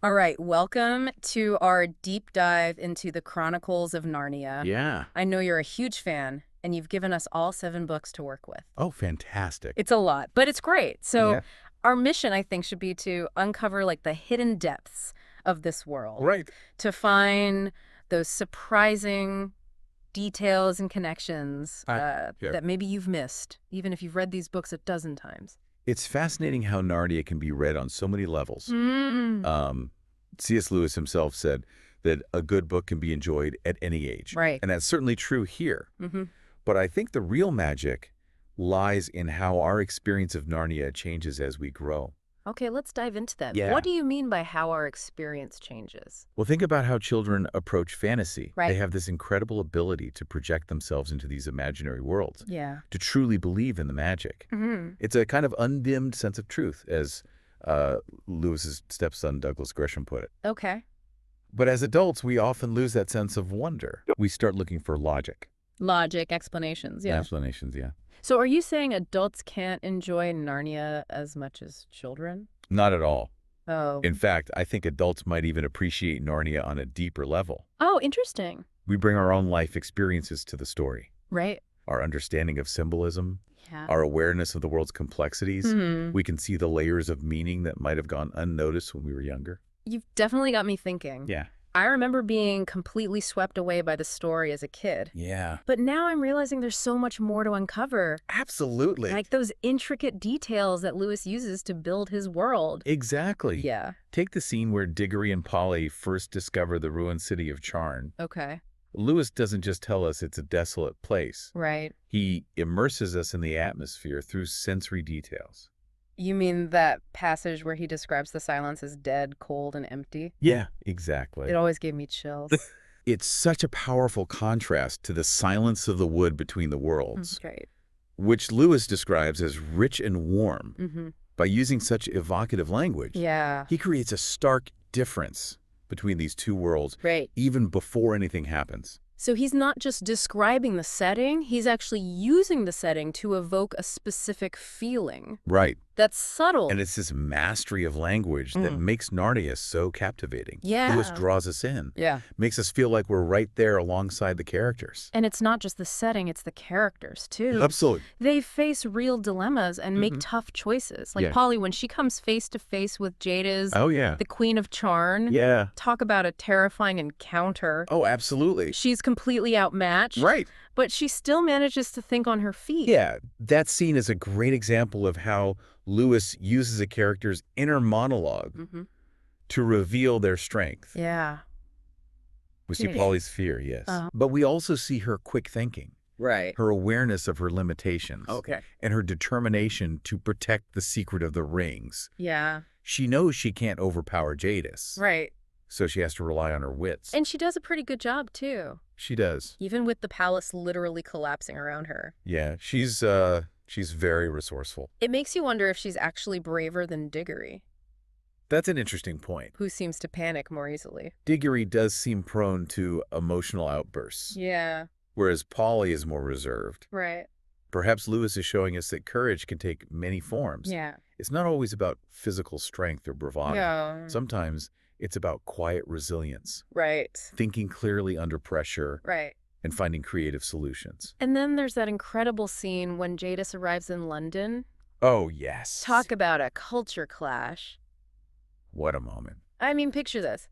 All right, welcome to our deep dive into the Chronicles of Narnia. Yeah. I know you're a huge fan, and you've given us all 7 books to work with. Oh, fantastic. It's a lot, but it's great. So Yeah. our mission, I think, should be to uncover like the hidden depths of this world, Right. to find those surprising details and connections Yeah. that maybe you've missed, even if you've read these books a dozen times. It's fascinating how Narnia can be read on so many levels. Mm. Um, C.S. Lewis himself said that a good book can be enjoyed at any age. Right. And that's certainly true here. Mm-hmm. But I think the real magic lies in how our experience of Narnia changes as we grow. Okay, let's dive into that. Yeah. What do you mean by how our experience changes? Well, think about how children approach fantasy. Right. They have this incredible ability to project themselves into these imaginary worlds, Yeah. to truly believe in the magic. Mm-hmm. It's a kind of undimmed sense of truth, as Lewis's stepson Douglas Gresham put it. Okay. But as adults, we often lose that sense of wonder. We start looking for logic. Logic, explanations, yeah. Explanations, yeah. So are you saying adults can't enjoy Narnia as much as children? Not at all. Oh. In fact, I think adults might even appreciate Narnia on a deeper level. Oh, interesting. We bring our own life experiences to the story. Right. Our understanding of symbolism, Yeah. our awareness of the world's complexities. Hmm. We can see the layers of meaning that might have gone unnoticed when we were younger. You've definitely got me thinking. Yeah. I remember being completely swept away by the story as a kid. Yeah. But now I'm realizing there's so much more to uncover. Absolutely. Like those intricate details that Lewis uses to build his world. Exactly. Yeah. Take the scene where Diggory and Polly first discover the ruined city of Charn. Okay. Lewis doesn't just tell us it's a desolate place. Right. He immerses us in the atmosphere through sensory details. You mean that passage where he describes the silence as dead, cold, and empty? Yeah, exactly. It always gave me chills. It's such a powerful contrast to the silence of the wood between the worlds, Right. which Lewis describes as rich and warm. Mm-hmm. By using such evocative language, Yeah. he creates a stark difference between these two worlds, Right. even before anything happens. So he's not just describing the setting, he's actually using the setting to evoke a specific feeling. Right. That's subtle. And it's this mastery of language that makes Narnia so captivating. Yeah. Lewis draws us in, Yeah. makes us feel like we're right there alongside the characters. And it's not just the setting, it's the characters, too. Absolutely. They face real dilemmas and make tough choices. Like Yeah. Polly, when she comes face to face with Jada's, Oh, yeah. the Queen of Charn. Yeah. Talk about a terrifying encounter. Oh, absolutely. She's completely outmatched. Right. But she still manages to think on her feet. Yeah, that scene is a great example of how Lewis uses a character's inner monologue Mm-hmm. to reveal their strength. Yeah. We see Yeah. Polly's fear, yes. Uh-huh. But we also see her quick thinking, Right. her awareness of her limitations, Okay. and her determination to protect the secret of the rings. Yeah. She knows she can't overpower Jadis, Right. so she has to rely on her wits. And she does a pretty good job, too. She does. Even with the palace literally collapsing around her. Yeah, she's very resourceful. It makes you wonder if she's actually braver than Diggory, That's an interesting point. who seems to panic more easily. Diggory does seem prone to emotional outbursts, Yeah. whereas Polly is more reserved. Right. Perhaps Lewis is showing us that courage can take many forms. Yeah. It's not always about physical strength or bravado. Yeah. Sometimes it's about quiet resilience, Right. thinking clearly under pressure, Right. and finding creative solutions. And then there's that incredible scene when Jadis arrives in London. Oh, yes. Talk about a culture clash. What a moment. I mean, picture this.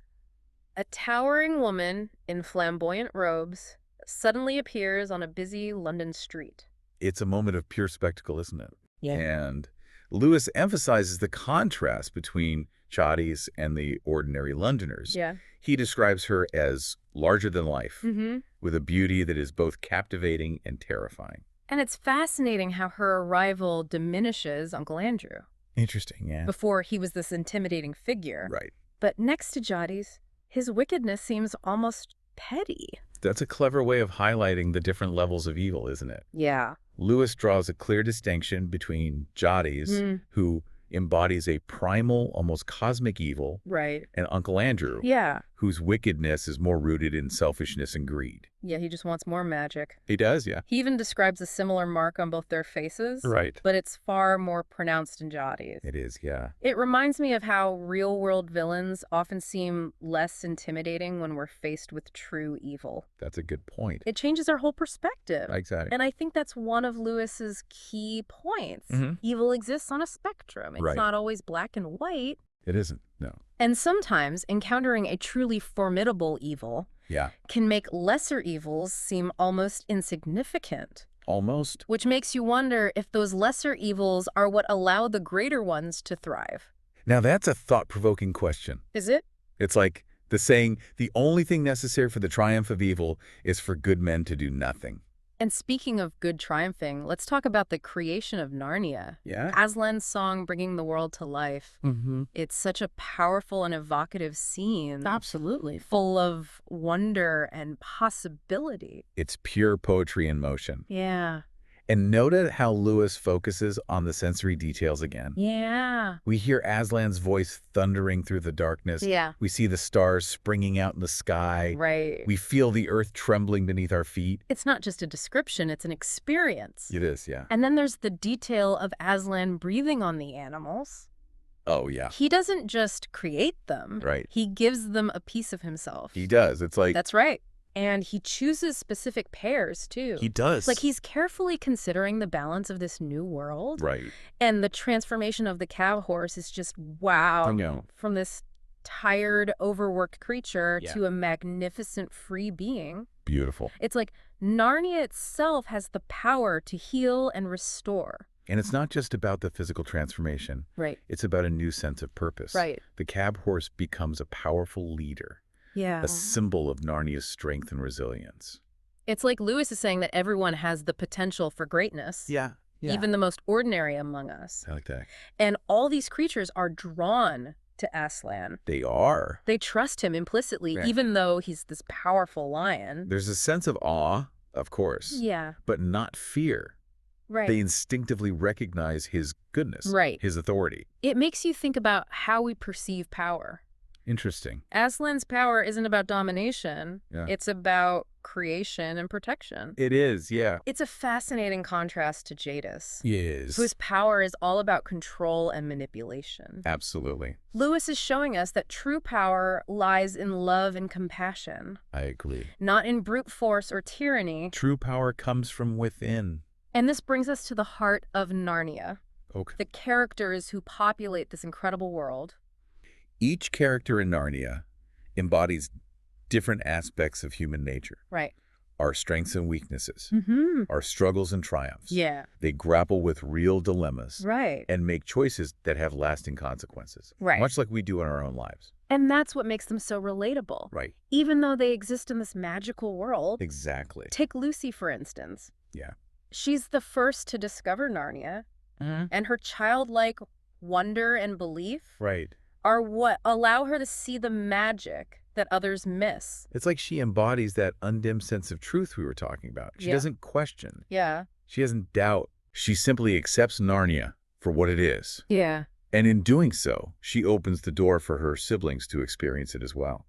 A towering woman in flamboyant robes suddenly appears on a busy London street. It's a moment of pure spectacle, isn't it? Yeah. And Lewis emphasizes the contrast between Jadis and the ordinary Londoners. Yeah. He describes her as larger than life, Mm-hmm. with a beauty that is both captivating and terrifying. And it's fascinating how her arrival diminishes Uncle Andrew. Interesting, yeah. Before, he was this intimidating figure. Right. But next to Jadis, his wickedness seems almost petty. That's a clever way of highlighting the different levels of evil, isn't it? Yeah. Lewis draws a clear distinction between Jadis, who embodies a primal, almost cosmic evil, Right. and Uncle Andrew, Yeah. whose wickedness is more rooted in selfishness and greed. Yeah, he just wants more magic. He does, yeah. He even describes a similar mark on both their faces, Right. but it's far more pronounced in Jotty's. It is, yeah. It reminds me of how real-world villains often seem less intimidating when we're faced with true evil. That's a good point. It changes our whole perspective. Exactly. And I think that's one of Lewis's key points. Mhm. Evil exists on a spectrum. It's Right. not always black and white. It isn't, no. And sometimes encountering a truly formidable evil Yeah. can make lesser evils seem almost insignificant, Almost. which makes you wonder if those lesser evils are what allow the greater ones to thrive. Now that's a thought-provoking question. Is it? It's like the saying, the only thing necessary for the triumph of evil is for good men to do nothing. And speaking of good triumphing, let's talk about the creation of Narnia. Yeah? Aslan's song bringing the world to life. Mm-hmm. It's such a powerful and evocative scene. Absolutely. Full of wonder and possibility. It's pure poetry in motion. Yeah. And note how Lewis focuses on the sensory details again. Yeah. We hear Aslan's voice thundering through the darkness. Yeah. We see the stars springing out in the sky. Right. We feel the earth trembling beneath our feet. It's not just a description, it's an experience. It is, yeah. And then there's the detail of Aslan breathing on the animals. Oh, yeah. He doesn't just create them. Right. He gives them a piece of himself. He does. It's like... That's right. And he chooses specific pairs, too. He does. Like, he's carefully considering the balance of this new world. Right. And the transformation of the cab horse is just, wow. I know. From this tired, overworked creature Yeah. to a magnificent free being. Beautiful. It's like Narnia itself has the power to heal and restore. And it's not just about the physical transformation. Right. It's about a new sense of purpose. Right. The cab horse becomes a powerful leader, Yeah. a symbol of Narnia's strength and resilience. It's like Lewis is saying that everyone has the potential for greatness. Yeah. Even the most ordinary among us. I like that. And all these creatures are drawn to Aslan. They are. They trust him implicitly, Right. even though he's this powerful lion. There's a sense of awe, of course, Yeah. but not fear. Right. They instinctively recognize his goodness, Right. his authority. It makes you think about how we perceive power. Interesting. Aslan's power isn't about domination. Yeah. It's about creation and protection. It is, yeah. It's a fascinating contrast to Jadis, Yes. whose power is all about control and manipulation. Absolutely. Lewis is showing us that true power lies in love and compassion, I agree. not in brute force or tyranny. True power comes from within. And this brings us to the heart of Narnia, Okay. the characters who populate this incredible world. Each character in Narnia embodies different aspects of human nature. Right. Our strengths and weaknesses, Mm-hmm. our struggles and triumphs. Yeah. They grapple with real dilemmas Right. and make choices that have lasting consequences. Right. Much like we do in our own lives. And that's what makes them so relatable. Right. Even though they exist in this magical world. Exactly. Take Lucy, for instance. Yeah. She's the first to discover Narnia, and her childlike wonder and belief Right. are what allow her to see the magic that others miss. It's like she embodies that undimmed sense of truth we were talking about. She Yeah. doesn't question. Yeah. She doesn't doubt. She simply accepts Narnia for what it is. Yeah. And in doing so, she opens the door for her siblings to experience it as well.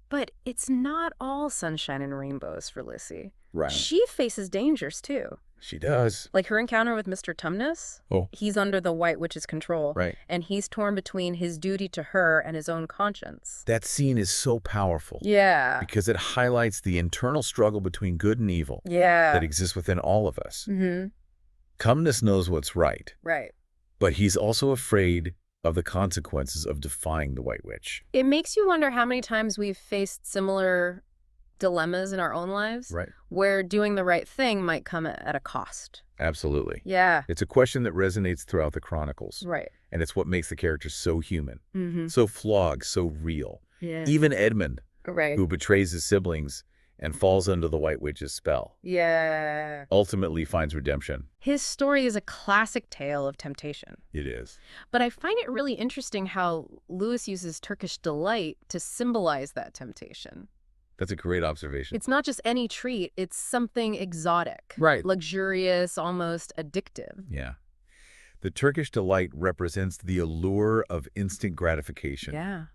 But it's not all sunshine and rainbows for Lucy. Right. She faces dangers, too. She does. Like her encounter with Mr. Tumnus. Oh. He's under the White Witch's control. Right. And he's torn between his duty to her and his own conscience. That scene is so powerful. Yeah. Because it highlights the internal struggle between good and evil Yeah. that exists within all of us. Mm-hmm. Cumnus knows what's right, Right. but he's also afraid of the consequences of defying the White Witch. It makes you wonder how many times we've faced similar dilemmas in our own lives. Right. Where doing the right thing might come at a cost. Absolutely. Yeah. It's a question that resonates throughout the Chronicles. Right. And it's what makes the characters so human, Mm-hmm. so flawed, so real. Yeah. Even Edmund, Right. who betrays his siblings and falls under the White Witch's spell, Yeah. ultimately finds redemption. His story is a classic tale of temptation. It is. But I find it really interesting how Lewis uses Turkish delight to symbolize that temptation. That's a great observation. It's not just any treat, it's something exotic. Right. Luxurious, almost addictive. Yeah. The Turkish delight represents the allure of instant gratification. Yeah.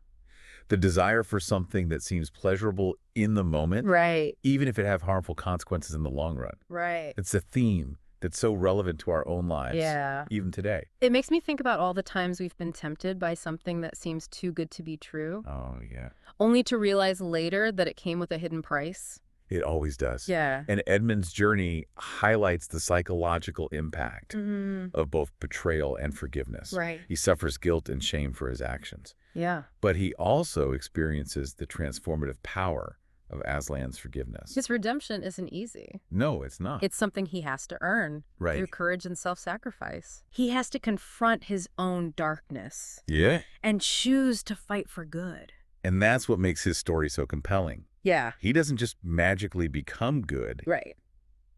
The desire for something that seems pleasurable in the moment, Right. even if it have harmful consequences in the long run. Right. It's a theme that's so relevant to our own lives, Yeah. even today. It makes me think about all the times we've been tempted by something that seems too good to be true, Oh, yeah. only to realize later that it came with a hidden price. It always does. Yeah. And Edmund's journey highlights the psychological impact Mm-hmm. of both betrayal and forgiveness. Right. He suffers guilt and shame for his actions. Yeah. But he also experiences the transformative power of Aslan's forgiveness. His redemption isn't easy. No, it's not. It's something he has to earn Right. through courage and self-sacrifice. He has to confront his own darkness Yeah. and choose to fight for good. And that's what makes his story so compelling. Yeah. He doesn't just magically become good. Right.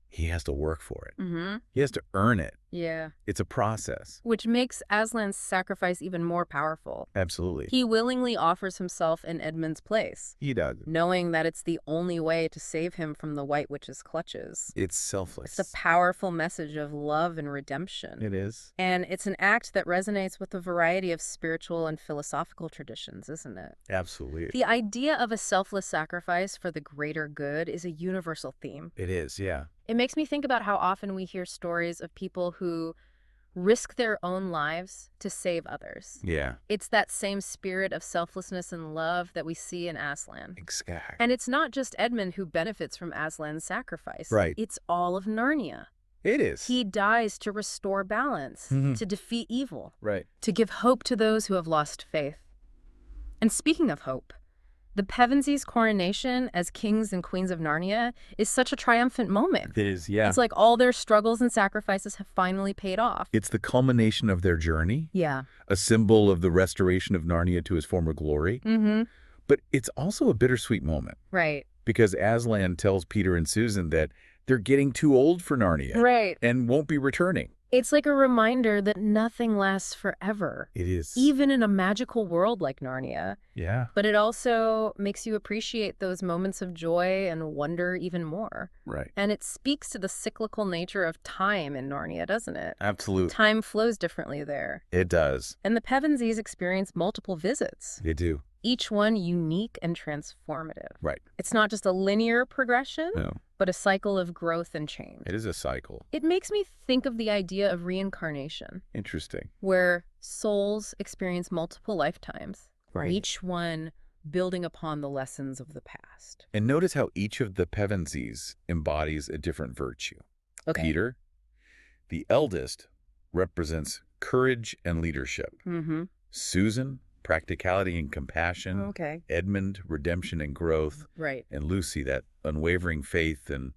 He has to work for it. Mm-hmm. He has to earn it. Yeah. It's a process. Which makes Aslan's sacrifice even more powerful. Absolutely. He willingly offers himself in Edmund's place, He does. knowing that it's the only way to save him from the White Witch's clutches. It's selfless. It's a powerful message of love and redemption. It is. And it's an act that resonates with a variety of spiritual and philosophical traditions, isn't it? Absolutely. The idea of a selfless sacrifice for the greater good is a universal theme. It is, yeah. It makes me think about how often we hear stories of people who risk their own lives to save others. Yeah. It's that same spirit of selflessness and love that we see in Aslan. Exactly. And it's not just Edmund who benefits from Aslan's sacrifice. Right. It's all of Narnia. It is. He dies to restore balance, Mhm. to defeat evil, Right. to give hope to those who have lost faith. And speaking of hope, the Pevensies' coronation as kings and queens of Narnia is such a triumphant moment. It is, yeah. It's like all their struggles and sacrifices have finally paid off. It's the culmination of their journey, Yeah. a symbol of the restoration of Narnia to his former glory. Mm-hmm. But it's also a bittersweet moment Right. because Aslan tells Peter and Susan that they're getting too old for Narnia Right. and won't be returning. It's like a reminder that nothing lasts forever, It is. even in a magical world like Narnia. Yeah. But it also makes you appreciate those moments of joy and wonder even more. Right. And it speaks to the cyclical nature of time in Narnia, doesn't it? Absolutely. Time flows differently there. It does. And the Pevensies experience multiple visits, They do. each one unique and transformative. Right. It's not just a linear progression, No. but a cycle of growth and change. It is a cycle. It makes me think of the idea of reincarnation, Interesting. where souls experience multiple lifetimes, Right. each one building upon the lessons of the past. And notice how each of the Pevensies embodies a different virtue. Okay. Peter, the eldest, represents courage and leadership. Mm-hmm. Susan, practicality and compassion. Okay. Edmund, redemption and growth. Right. And Lucy, that unwavering faith and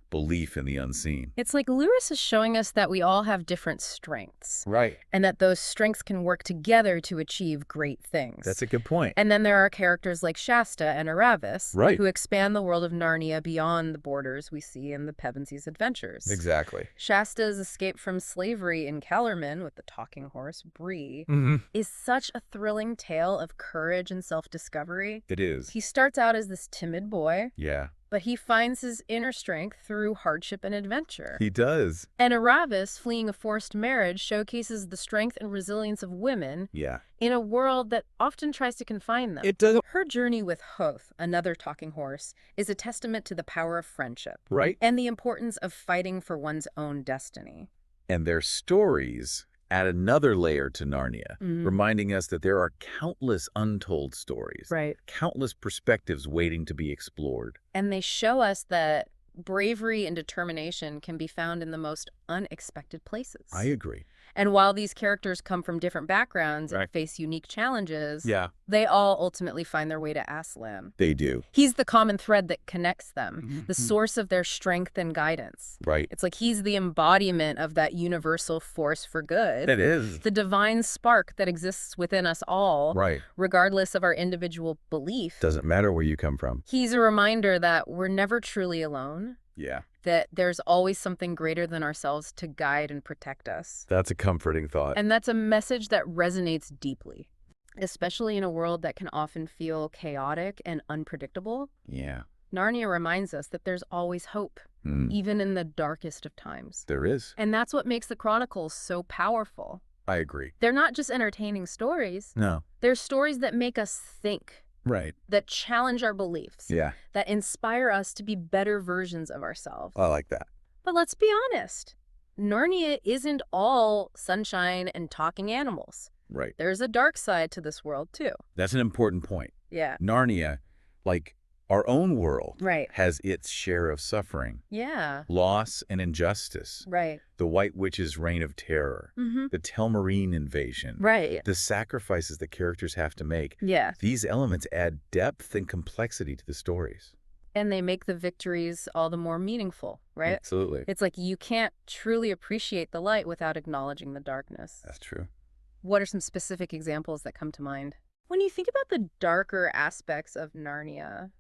belief in the unseen. It's like Lewis is showing us that we all have different strengths, Right. and that those strengths can work together to achieve great things. That's a good point. And then there are characters like Shasta and Aravis, Right. who expand the world of Narnia beyond the borders we see in the Pevensies' adventures. Exactly. Shasta's escape from slavery in Kellerman with the talking horse, Bree, Mm-hmm. is such a thrilling tale of courage and self-discovery. It is. He starts out as this timid boy, Yeah. but he finds his inner strength through hardship and adventure. He does. And Aravis, fleeing a forced marriage, showcases the strength and resilience of women Yeah. in a world that often tries to confine them. It does. Her journey with Hoth, another talking horse, is a testament to the power of friendship Right. and the importance of fighting for one's own destiny. And their stories add another layer to Narnia, Mhm. reminding us that there are countless untold stories, Right. countless perspectives waiting to be explored. And they show us that bravery and determination can be found in the most unexpected places. I agree. And while these characters come from different backgrounds Right. and face unique challenges, Yeah. they all ultimately find their way to Aslan. They do. He's the common thread that connects them, the Mhm. source of their strength and guidance. Right. It's like he's the embodiment of that universal force for good, It is. the divine spark that exists within us all, Right. regardless of our individual belief. Doesn't matter where you come from. He's a reminder that we're never truly alone, Yeah. that there's always something greater than ourselves to guide and protect us. That's a comforting thought. And that's a message that resonates deeply, especially in a world that can often feel chaotic and unpredictable. Yeah. Narnia reminds us that there's always hope, Mm. even in the darkest of times. There is. And that's what makes the Chronicles so powerful. I agree. They're not just entertaining stories. No. They're stories that make us think, Right. that challenge our beliefs, Yeah, that inspire us to be better versions of ourselves. I like that. But let's be honest, Narnia isn't all sunshine and talking animals. Right. There's a dark side to this world, too. That's an important point. Yeah. Narnia, like our own world, Right. has its share of suffering, Yeah. loss, and injustice. Right. The White Witch's reign of terror, Mm-hmm. the Telmarine invasion, Right. the sacrifices the characters have to make. Yeah. These elements add depth and complexity to the stories. And they make the victories all the more meaningful, right? Absolutely. It's like you can't truly appreciate the light without acknowledging the darkness. That's true. What are some specific examples that come to mind? When you think about the darker aspects of Narnia.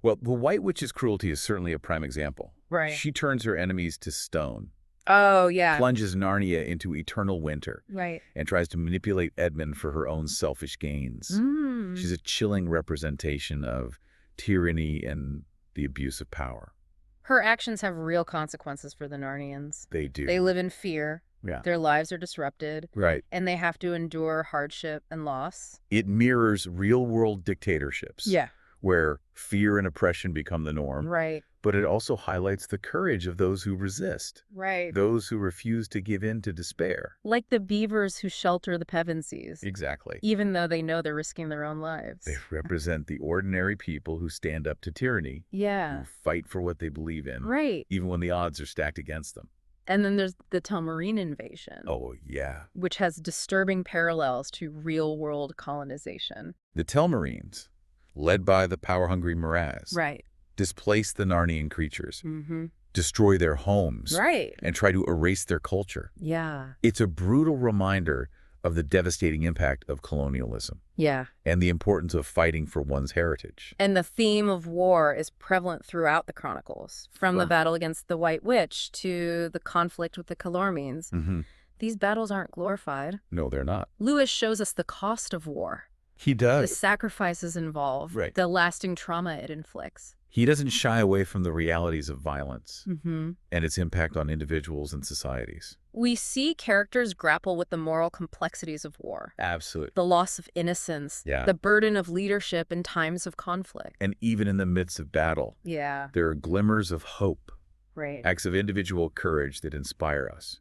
Well, the White Witch's cruelty is certainly a prime example. Right. She turns her enemies to stone, Oh, yeah. plunges Narnia into eternal winter, Right. and tries to manipulate Edmund for her own selfish gains. Mm. She's a chilling representation of tyranny and the abuse of power. Her actions have real consequences for the Narnians. They do. They live in fear. Yeah. Their lives are disrupted. Right. And they have to endure hardship and loss. It mirrors real-world dictatorships. Yeah. Where fear and oppression become the norm. Right. But it also highlights the courage of those who resist. Right. Those who refuse to give in to despair. Like the beavers who shelter the Pevensies. Exactly. Even though they know they're risking their own lives. They represent the ordinary people who stand up to tyranny. Yeah. Who fight for what they believe in. Right. Even when the odds are stacked against them. And then there's the Telmarine invasion. Oh, yeah. Which has disturbing parallels to real-world colonization. The Telmarines, led by the power-hungry Mraz, Right. displace the Narnian creatures, Mm-hmm. destroy their homes, Right. and try to erase their culture. Yeah. It's a brutal reminder of the devastating impact of colonialism Yeah. and the importance of fighting for one's heritage. And the theme of war is prevalent throughout the Chronicles, from the Sure. battle against the White Witch to the conflict with the Calormenes. Mm-hmm. These battles aren't glorified. No, they're not. Lewis shows us the cost of war, He the does. sacrifices involved, Right. the lasting trauma it inflicts. He doesn't shy away from the realities of violence Mm-hmm. and its impact on individuals and societies. We see characters grapple with the moral complexities of war, Absolutely. the loss of innocence, Yeah. the burden of leadership in times of conflict. And even in the midst of battle, Yeah, there are glimmers of hope, right. acts of individual courage that inspire us.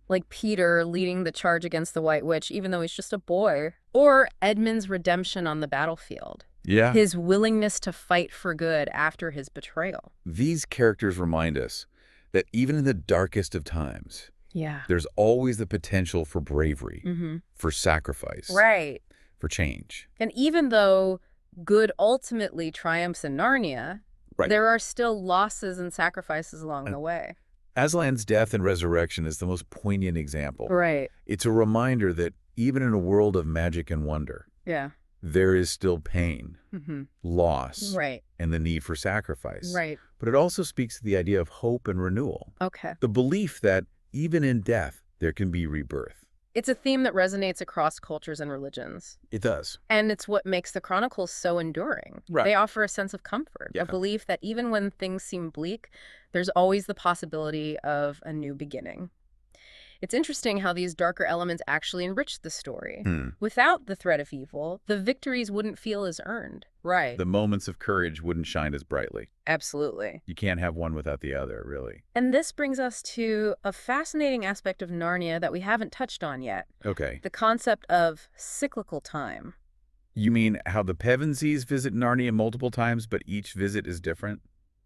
Like Peter leading the charge against the White Witch, even though he's just a boy. Or Edmund's redemption on the battlefield. Yeah. His willingness to fight for good after his betrayal. These characters remind us that even in the darkest of times, Yeah. there's always the potential for bravery, Mm-hmm. for sacrifice, Right. for change. And even though good ultimately triumphs in Narnia, Right. there are still losses and sacrifices along the way. Aslan's death and resurrection is the most poignant example. Right. It's a reminder that even in a world of magic and wonder, Yeah. there is still pain, Mm-hmm. loss, Right. and the need for sacrifice. Right. But it also speaks to the idea of hope and renewal, Okay. the belief that even in death, there can be rebirth. It's a theme that resonates across cultures and religions. It does. And it's what makes the Chronicles so enduring. Right. They offer a sense of comfort, Yeah. a belief that even when things seem bleak, there's always the possibility of a new beginning. It's interesting how these darker elements actually enrich the story. Without the threat of evil, the victories wouldn't feel as earned. Right. The moments of courage wouldn't shine as brightly. Absolutely. You can't have one without the other, really. And this brings us to a fascinating aspect of Narnia that we haven't touched on yet. Okay. The concept of cyclical time. You mean how the Pevensies visit Narnia multiple times, but each visit is different?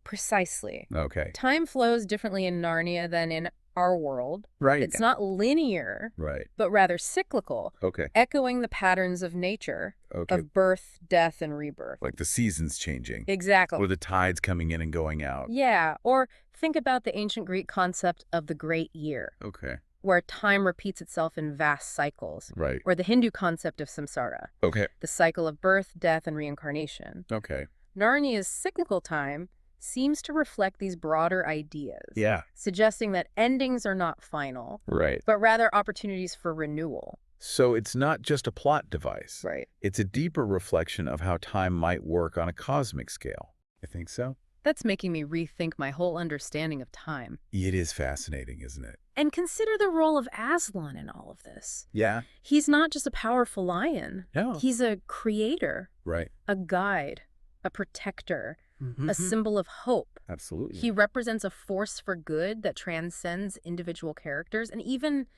Precisely. Okay. Time flows differently in Narnia than in our world. Right. It's not linear, Right. but rather cyclical, Okay. echoing the patterns of nature, Okay. of birth, death, and rebirth. Like the seasons changing. Exactly. Or the tides coming in and going out. Yeah, or think about the ancient Greek concept of the great year, Okay. where time repeats itself in vast cycles, Right. or the Hindu concept of samsara, Okay. the cycle of birth, death, and reincarnation. Okay. Narnia's cyclical time seems to reflect these broader ideas, Yeah. suggesting that endings are not final, Right. but rather opportunities for renewal. So it's not just a plot device. Right. It's a deeper reflection of how time might work on a cosmic scale. I think so. That's making me rethink my whole understanding of time. It is fascinating, isn't it? And consider the role of Aslan in all of this. Yeah. He's not just a powerful lion. No. He's a creator, Right. a guide, a protector, Mm-hmm. a symbol of hope. Absolutely. He represents a force for good that transcends individual characters and even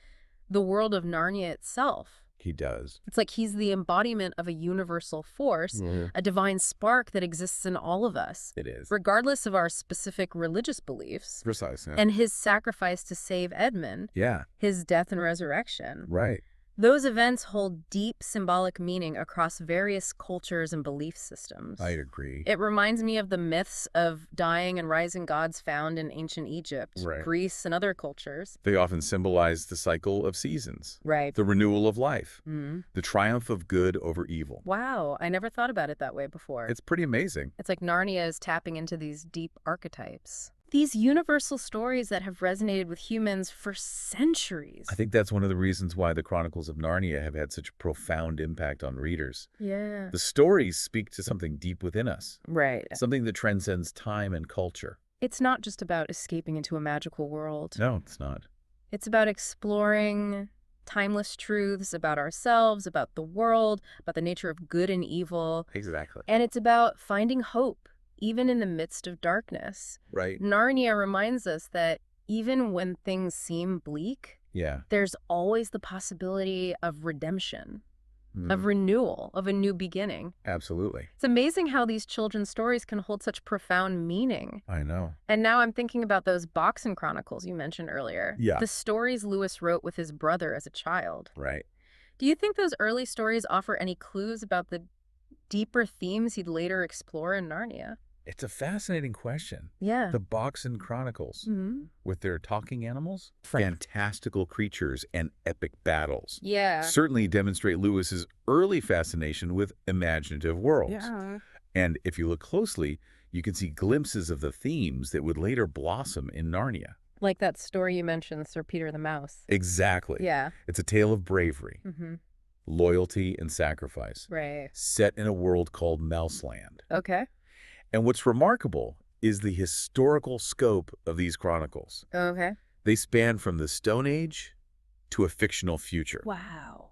the world of Narnia itself. He does. It's like he's the embodiment of a universal force, a divine spark that exists in all of us, It is. regardless of our specific religious beliefs. Precisely. And his sacrifice to save Edmund, Yeah. his death and resurrection. Right. Those events hold deep symbolic meaning across various cultures and belief systems. I agree. It reminds me of the myths of dying and rising gods found in ancient Egypt, Right. Greece, and other cultures. They often symbolize the cycle of seasons, Right. the renewal of life, Mm. the triumph of good over evil. Wow, I never thought about it that way before. It's pretty amazing. It's like Narnia is tapping into these deep archetypes. These universal stories that have resonated with humans for centuries. I think that's one of the reasons why the Chronicles of Narnia have had such a profound impact on readers. Yeah. The stories speak to something deep within us, Right. something that transcends time and culture. It's not just about escaping into a magical world. No, it's not. It's about exploring timeless truths about ourselves, about the world, about the nature of good and evil. Exactly. And it's about finding hope, even in the midst of darkness. Right. Narnia reminds us that even when things seem bleak, Yeah. there's always the possibility of redemption, Mhm. of renewal, of a new beginning. Absolutely. It's amazing how these children's stories can hold such profound meaning. I know. And now I'm thinking about those Boxen Chronicles you mentioned earlier. Yeah. The stories Lewis wrote with his brother as a child. Right. Do you think those early stories offer any clues about the deeper themes he'd later explore in Narnia? It's a fascinating question. Yeah. The Boxen Chronicles, Mm-hmm. with their talking animals, fantastical creatures, and epic battles, Yeah. certainly demonstrate Lewis's early fascination with imaginative worlds. Yeah. And if you look closely, you can see glimpses of the themes that would later blossom in Narnia. Like that story you mentioned, Sir Peter the Mouse. Exactly. Yeah. It's a tale of bravery, Mm-hmm. loyalty, and sacrifice, Right. set in a world called Mouseland. Okay. And what's remarkable is the historical scope of these chronicles. Okay. They span from the Stone Age to a fictional future, Wow.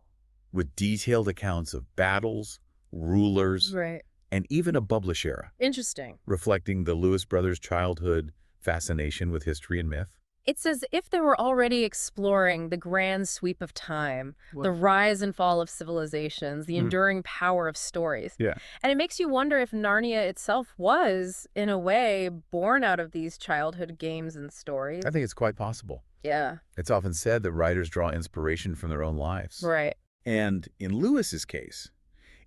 with detailed accounts of battles, rulers, Right. and even a publish era, Interesting. reflecting the Lewis brothers' childhood fascination with history and myth. It's as if they were already exploring the grand sweep of time, the rise and fall of civilizations, the enduring power of stories. Yeah. And it makes you wonder if Narnia itself was, in a way, born out of these childhood games and stories. I think it's quite possible. Yeah. It's often said that writers draw inspiration from their own lives. Right. And in Lewis's case,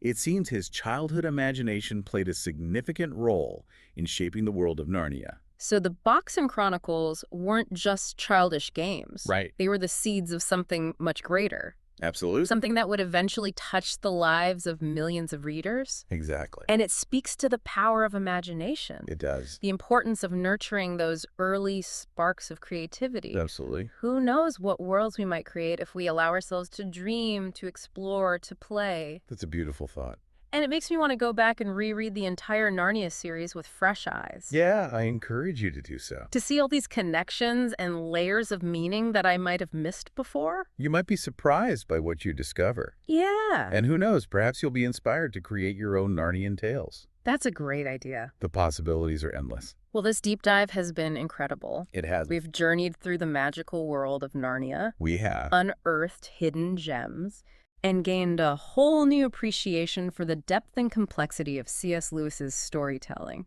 it seems his childhood imagination played a significant role in shaping the world of Narnia. So the Boxen Chronicles weren't just childish games. Right. They were the seeds of something much greater. Absolutely. Something that would eventually touch the lives of millions of readers. Exactly. And it speaks to the power of imagination. It does. The importance of nurturing those early sparks of creativity. Absolutely. Who knows what worlds we might create if we allow ourselves to dream, to explore, to play. That's a beautiful thought. And it makes me want to go back and reread the entire Narnia series with fresh eyes. Yeah, I encourage you to do so. To see all these connections and layers of meaning that I might have missed before. You might be surprised by what you discover. Yeah. And who knows, perhaps you'll be inspired to create your own Narnian tales. That's a great idea. The possibilities are endless. Well, this deep dive has been incredible. It has. We've journeyed through the magical world of Narnia, We have. unearthed hidden gems, and gained a whole new appreciation for the depth and complexity of C.S. Lewis's storytelling.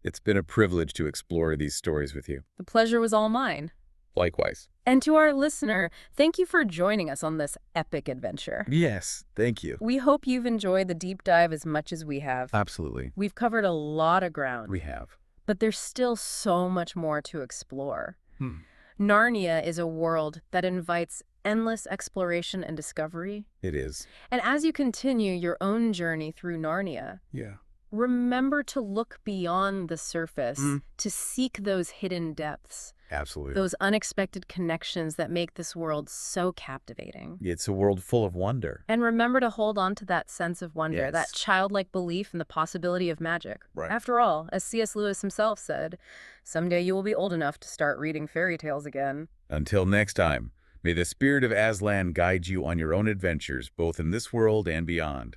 It's been a privilege to explore these stories with you. The pleasure was all mine. Likewise. And to our listener, thank you for joining us on this epic adventure. Yes, thank you. We hope you've enjoyed the deep dive as much as we have. Absolutely. We've covered a lot of ground, We have. but there's still so much more to explore. Hmm. Narnia is a world that invites endless exploration and discovery. It is. And as you continue your own journey through Narnia, Yeah. remember to look beyond the surface, Mm. to seek those hidden depths, Absolutely. Those unexpected connections that make this world so captivating. It's a world full of wonder. And remember to hold on to that sense of wonder, that Yes. childlike belief in the possibility of magic. Right. After all, as C.S. Lewis himself said, someday you will be old enough to start reading fairy tales again. Until next time, may the spirit of Aslan guide you on your own adventures, both in this world and beyond.